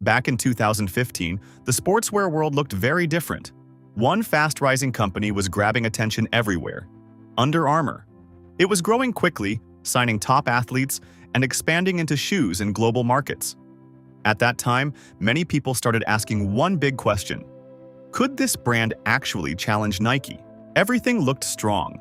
Back in 2015, the sportswear world looked very different. One fast-rising company was grabbing attention everywhere: Under Armour. It was growing quickly, signing top athletes, and expanding into shoes in global markets. At that time, many people started asking one big question: could this brand actually challenge Nike? Everything looked strong.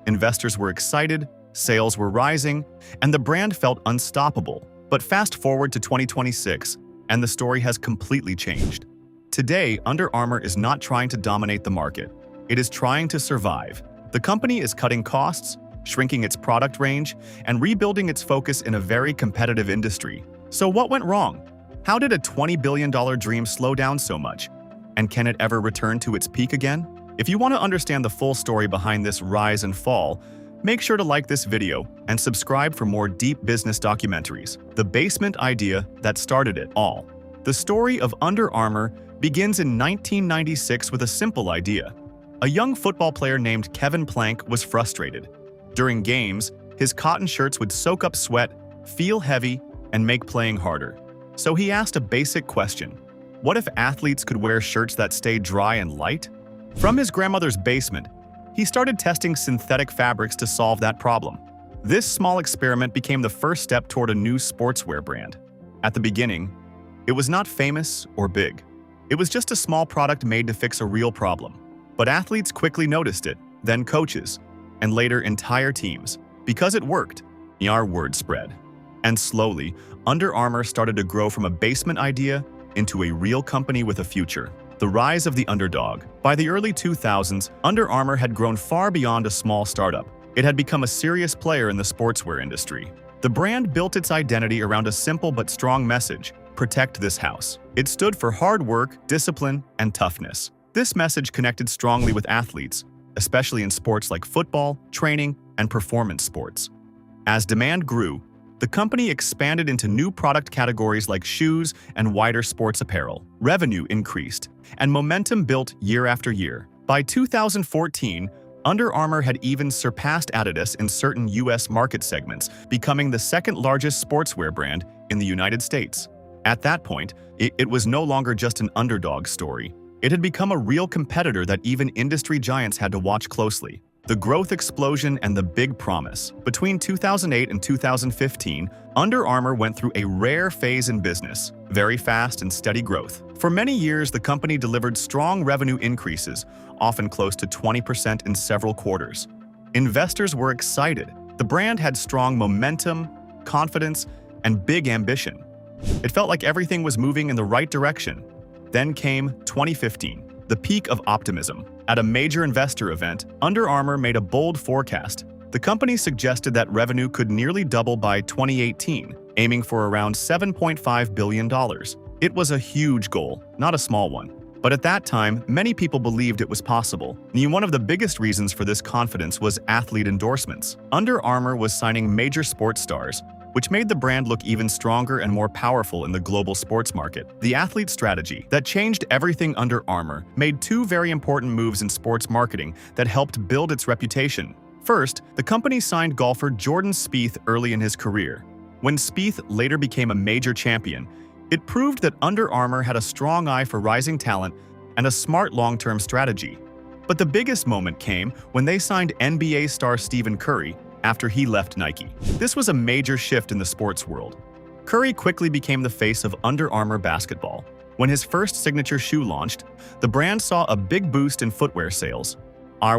Investors were excited, sales were rising, and the brand felt unstoppable. But fast forward to 2026, and the story has completely changed. Today, Under Armour is not trying to dominate the market. It is trying to survive. The company is cutting costs, shrinking its product range, and rebuilding its focus in a very competitive industry. So what went wrong? How did a $20 billion dream slow down so much? And can it ever return to its peak again? If you want to understand the full story behind this rise and fall, make sure to like this video and subscribe for more deep business documentaries. The basement idea that started it all. The story of Under Armour begins in 1996 with a simple idea. A young football player named Kevin Plank was frustrated. During games, his cotton shirts would soak up sweat, feel heavy, and make playing harder. So he asked a basic question: what if athletes could wear shirts that stay dry and light? From his grandmother's basement, he started testing synthetic fabrics to solve that problem. This small experiment became the first step toward a new sportswear brand. At the beginning, it was not famous or big. It was just a small product made to fix a real problem. But athletes quickly noticed it, then coaches, and later entire teams. Because it worked, our word spread. And slowly, Under Armour started to grow from a basement idea into a real company with a future. The rise of the underdog. By the early 2000s, Under Armour had grown far beyond a small startup. It had become a serious player in the sportswear industry. The brand built its identity around a simple but strong message: protect this house. It stood for hard work, discipline, and toughness. This message connected strongly with athletes, especially in sports like football, training, and performance sports. As demand grew, the company expanded into new product categories like shoes and wider sports apparel. Revenue increased, and momentum built year after year. By 2014, Under Armour had even surpassed Adidas in certain US market segments, becoming the second largest sportswear brand in the United States. At that point, it was no longer just an underdog story. It had become a real competitor that even industry giants had to watch closely. The growth explosion and the big promise. Between 2008 and 2015, Under Armour went through a rare phase in business: very fast and steady growth. For many years, the company delivered strong revenue increases, often close to 20% in several quarters. Investors were excited. The brand had strong momentum, confidence, and big ambition. It felt like everything was moving in the right direction. Then came 2015, the peak of optimism. At a major investor event, Under Armour made a bold forecast. The company suggested that revenue could nearly double by 2018, aiming for around $7.5 billion. It was a huge goal, not a small one. But at that time, many people believed it was possible. And one of the biggest reasons for this confidence was athlete endorsements. Under Armour was signing major sports stars, which made the brand look even stronger and more powerful in the global sports market. The athlete strategy that changed everything. Under Armour made two very important moves in sports marketing that helped build its reputation. First, the company signed golfer Jordan Spieth early in his career. When Spieth later became a major champion, it proved that Under Armour had a strong eye for rising talent and a smart long-term strategy. But the biggest moment came when they signed NBA star Stephen Curry after he left Nike. This was a major shift in the sports world. Curry quickly became the face of Under Armour basketball. When his first signature shoe launched, the brand saw a big boost in footwear sales,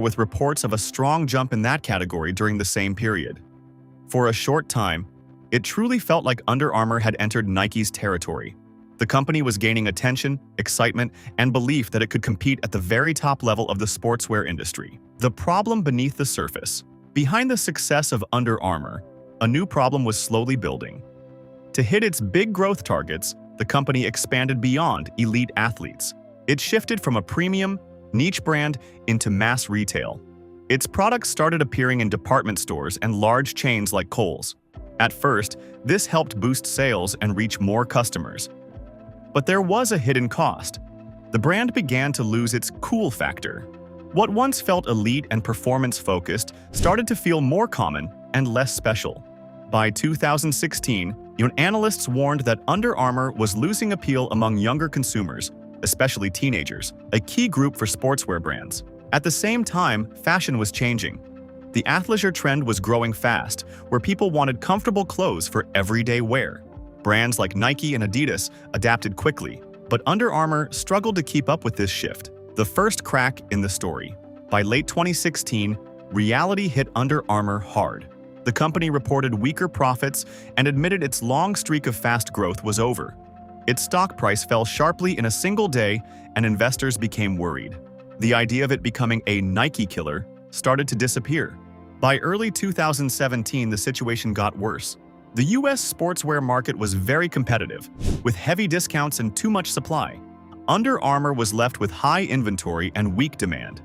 with reports of a strong jump in that category during the same period. For a short time, it truly felt like Under Armour had entered Nike's territory. The company was gaining attention, excitement, and belief that it could compete at the very top level of the sportswear industry. The problem beneath the surface. Behind the success of Under Armour, a new problem was slowly building. To hit its big growth targets, the company expanded beyond elite athletes. It shifted from a premium, niche brand into mass retail. Its products started appearing in department stores and large chains like Kohl's. At first, this helped boost sales and reach more customers. But there was a hidden cost. The brand began to lose its cool factor. What once felt elite and performance-focused started to feel more common and less special. By 2016, Analysts warned that Under Armour was losing appeal among younger consumers, especially teenagers, a key group for sportswear brands. At the same time, fashion was changing. The athleisure trend was growing fast, where people wanted comfortable clothes for everyday wear. Brands like Nike and Adidas adapted quickly, but Under Armour struggled to keep up with this shift. The first crack in the story. By late 2016, reality hit Under Armour hard. The company reported weaker profits and admitted its long streak of fast growth was over. Its stock price fell sharply in a single day, and investors became worried. The idea of it becoming a Nike killer started to disappear. By early 2017, the situation got worse. The US sportswear market was very competitive, with heavy discounts and too much supply. Under Armour was left with high inventory and weak demand.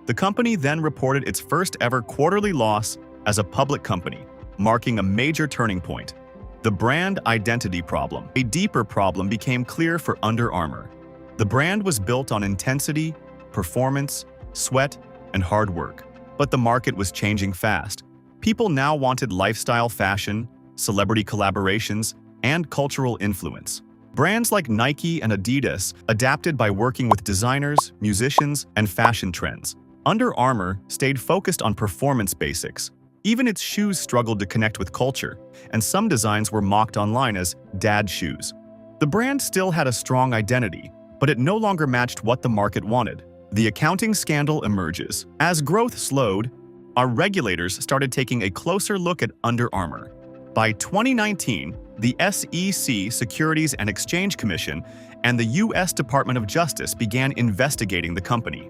The company then reported its first ever quarterly loss as a public company, marking a major turning point. The brand identity problem. A deeper problem became clear for Under Armour. The brand was built on intensity, performance, sweat, and hard work. But the market was changing fast. People now wanted lifestyle fashion, celebrity collaborations, and cultural influence. Brands like Nike and Adidas adapted by working with designers, musicians, and fashion trends. Under Armour stayed focused on performance basics. Even its shoes struggled to connect with culture, and some designs were mocked online as dad shoes. The brand still had a strong identity, but it no longer matched what the market wanted. The accounting scandal emerges. As growth slowed, our regulators started taking a closer look at Under Armour. By 2019, the SEC, Securities and Exchange Commission, and the US Department of Justice began investigating the company.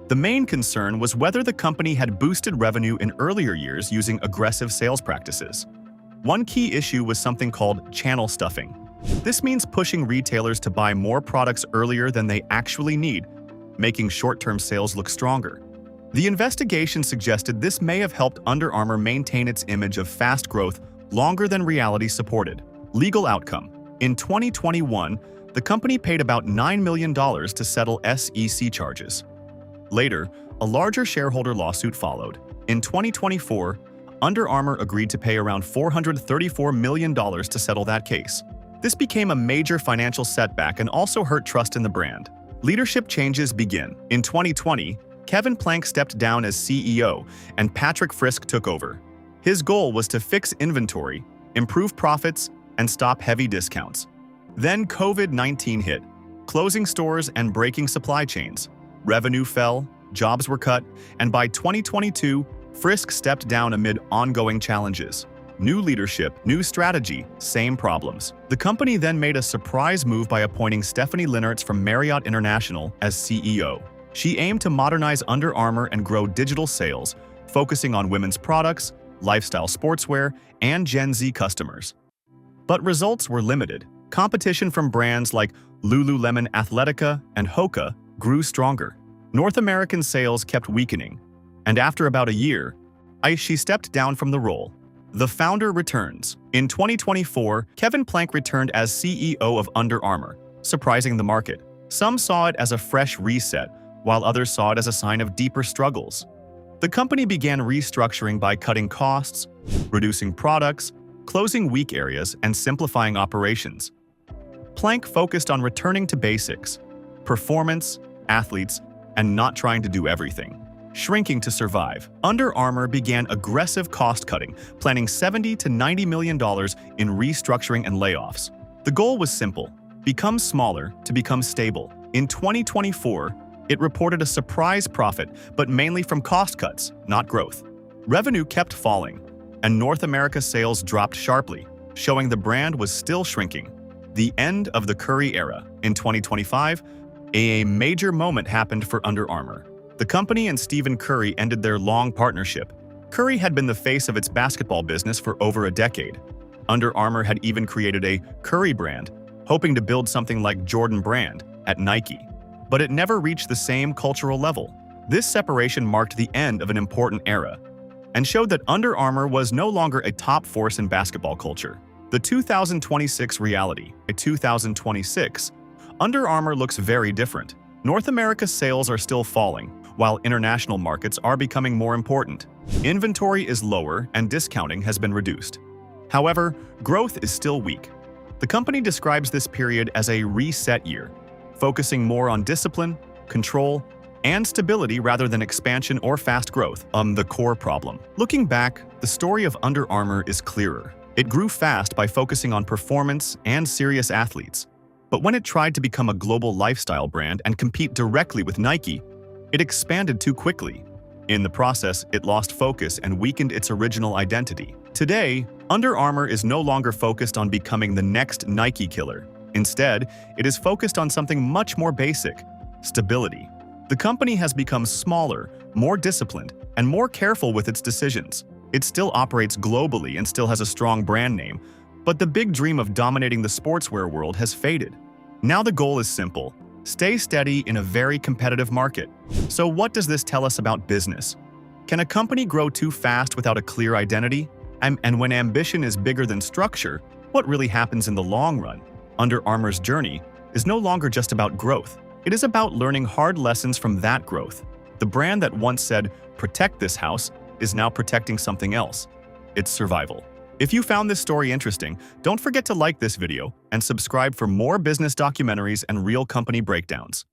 The main concern was whether the company had boosted revenue in earlier years using aggressive sales practices. One key issue was something called channel stuffing. This means pushing retailers to buy more products earlier than they actually need, making short-term sales look stronger. The investigation suggested this may have helped Under Armour maintain its image of fast growth longer than reality supported. Legal outcome. In 2021, the company paid about $9 million to settle SEC charges. Later, a larger shareholder lawsuit followed. In 2024, Under Armour agreed to pay around $434 million to settle that case. This became a major financial setback and also hurt trust in the brand. Leadership changes begin. In 2020, Kevin Plank stepped down as CEO and Patrick Frisk took over. His goal was to fix inventory, improve profits, and stop heavy discounts. Then COVID-19 hit, closing stores and breaking supply chains. Revenue fell, jobs were cut, and by 2022, Frisk stepped down amid ongoing challenges. New leadership, new strategy, same problems. The company then made a surprise move by appointing Stephanie Linnartz from Marriott International as CEO. She aimed to modernize Under Armour and grow digital sales, focusing on women's products, lifestyle sportswear, and Gen Z customers. But results were limited. Competition from brands like Lululemon Athletica and Hoka grew stronger. North American sales kept weakening, and after about a year, she stepped down from the role. The founder returns. In 2024, Kevin Plank returned as CEO of Under Armour, surprising the market. Some saw it as a fresh reset, while others saw it as a sign of deeper struggles. The company began restructuring by cutting costs, reducing products, closing weak areas, and simplifying operations. Plank focused on returning to basics, performance, athletes, and not trying to do everything. Shrinking to survive, Under Armour began aggressive cost-cutting, planning $70 to $90 million in restructuring and layoffs. The goal was simple: become smaller to become stable. In 2024, it reported a surprise profit, but mainly from cost cuts, not growth. Revenue kept falling, and North America sales dropped sharply, showing the brand was still shrinking. The end of the Curry era. In 2025, a major moment happened for Under Armour. The company and Stephen Curry ended their long partnership. Curry had been the face of its basketball business for over a decade. Under Armour had even created a Curry brand, hoping to build something like Jordan Brand at Nike. But it never reached the same cultural level. This separation marked the end of an important era and showed that Under Armour was no longer a top force in basketball culture. The 2026 reality. By 2026, Under Armour looks very different. North America's sales are still falling, while international markets are becoming more important. Inventory is lower and discounting has been reduced. However, growth is still weak. The company describes this period as a reset year, focusing more on discipline, control, and stability rather than expansion or fast growth, the core problem. Looking back, the story of Under Armour is clearer. It grew fast by focusing on performance and serious athletes. But when it tried to become a global lifestyle brand and compete directly with Nike, it expanded too quickly. In the process, it lost focus and weakened its original identity. Today, Under Armour is no longer focused on becoming the next Nike killer. Instead, it is focused on something much more basic: stability. The company has become smaller, more disciplined, and more careful with its decisions. It still operates globally and still has a strong brand name, but the big dream of dominating the sportswear world has faded. Now the goal is simple: stay steady in a very competitive market. So what does this tell us about business? Can a company grow too fast without a clear identity? And when ambition is bigger than structure, what really happens in the long run? Under Armour's journey is no longer just about growth. It is about learning hard lessons from that growth. The brand that once said, "Protect this house," is now protecting something else: its survival. If you found this story interesting, don't forget to like this video and subscribe for more business documentaries and real company breakdowns.